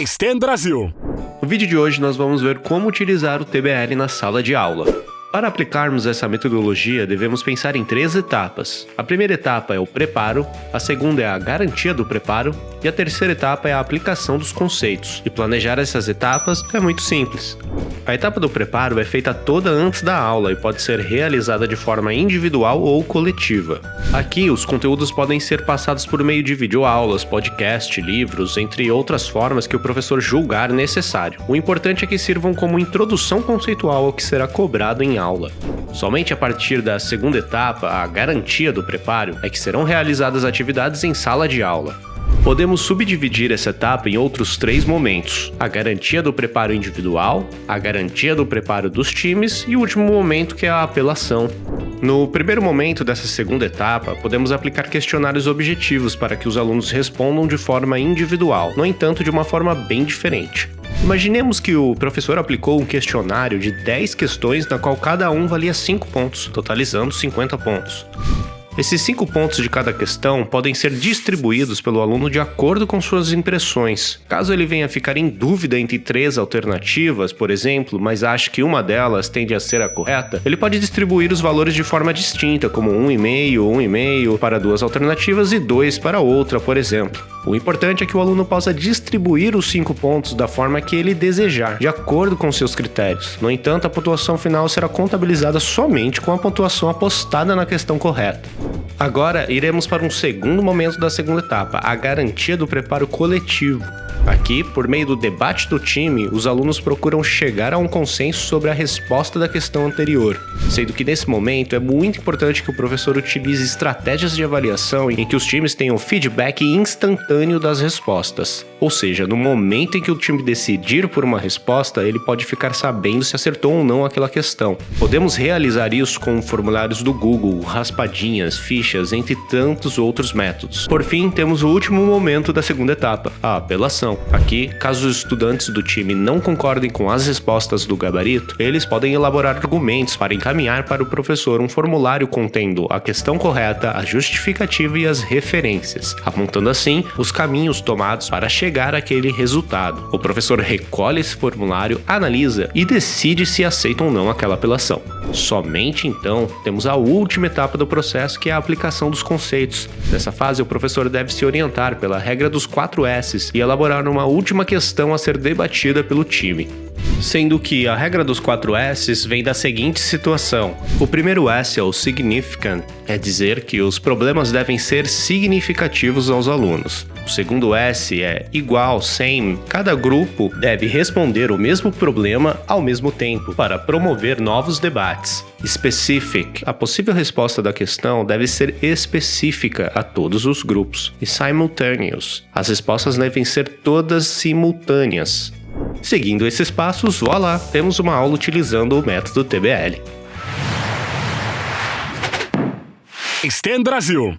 STEM Brasil. No vídeo de hoje nós vamos ver como utilizar o TBL na sala de aula. Para aplicarmos essa metodologia, devemos pensar em 3 etapas. A primeira etapa é o preparo, a segunda é a garantia do preparo e a terceira etapa é a aplicação dos conceitos. E planejar essas etapas é muito simples. A etapa do preparo é feita toda antes da aula e pode ser realizada de forma individual ou coletiva. Aqui, os conteúdos podem ser passados por meio de videoaulas, podcast, livros, entre outras formas que o professor julgar necessário. O importante é que sirvam como introdução conceitual ao que será cobrado em aula. Somente a partir da segunda etapa, a garantia do preparo, é que serão realizadas atividades em sala de aula. Podemos subdividir essa etapa em outros 3 momentos: a garantia do preparo individual, a garantia do preparo dos times e o último momento, que é a apelação. No primeiro momento dessa segunda etapa, podemos aplicar questionários objetivos para que os alunos respondam de forma individual, no entanto, de uma forma bem diferente. Imaginemos que o professor aplicou um questionário de 10 questões na qual cada um valia 5 pontos, totalizando 50 pontos. Esses 5 pontos de cada questão podem ser distribuídos pelo aluno de acordo com suas impressões. Caso ele venha a ficar em dúvida entre 3 alternativas, por exemplo, mas ache que uma delas tende a ser a correta, ele pode distribuir os valores de forma distinta, como 1,5 para 2 alternativas e 2 para outra, por exemplo. O importante é que o aluno possa distribuir os 5 pontos da forma que ele desejar, de acordo com seus critérios. No entanto, a pontuação final será contabilizada somente com a pontuação apostada na questão correta. Agora, iremos para um segundo momento da segunda etapa, a garantia do preparo coletivo. Aqui, por meio do debate do time, os alunos procuram chegar a um consenso sobre a resposta da questão anterior, sendo que nesse momento é muito importante que o professor utilize estratégias de avaliação em que os times tenham feedback instantâneo das respostas. Ou seja, no momento em que o time decidir por uma resposta, ele pode ficar sabendo se acertou ou não aquela questão. Podemos realizar isso com formulários do Google, raspadinhas, fichas, entre tantos outros métodos. Por fim, temos o último momento da segunda etapa, a apelação. Aqui, caso os estudantes do time não concordem com as respostas do gabarito, eles podem elaborar argumentos para encaminhar para o professor um formulário contendo a questão correta, a justificativa e as referências, apontando assim os caminhos tomados para chegar àquele resultado. O professor recolhe esse formulário, analisa e decide se aceita ou não aquela apelação. Somente então temos a última etapa do processo, que é a aplicação dos conceitos. Nessa fase, o professor deve se orientar pela regra dos 4 S's e elaborar uma última questão a ser debatida pelo time. Sendo que a regra dos 4 S's vem da seguinte situação. O primeiro S é o significant, é dizer que os problemas devem ser significativos aos alunos. O segundo S é igual, same. Cada grupo deve responder o mesmo problema ao mesmo tempo para promover novos debates. Specific. A possível resposta da questão deve ser específica a todos os grupos. E simultaneous. As respostas devem ser todas simultâneas. Seguindo esses passos, voilá, temos uma aula utilizando o método TBL. STEM Brasil.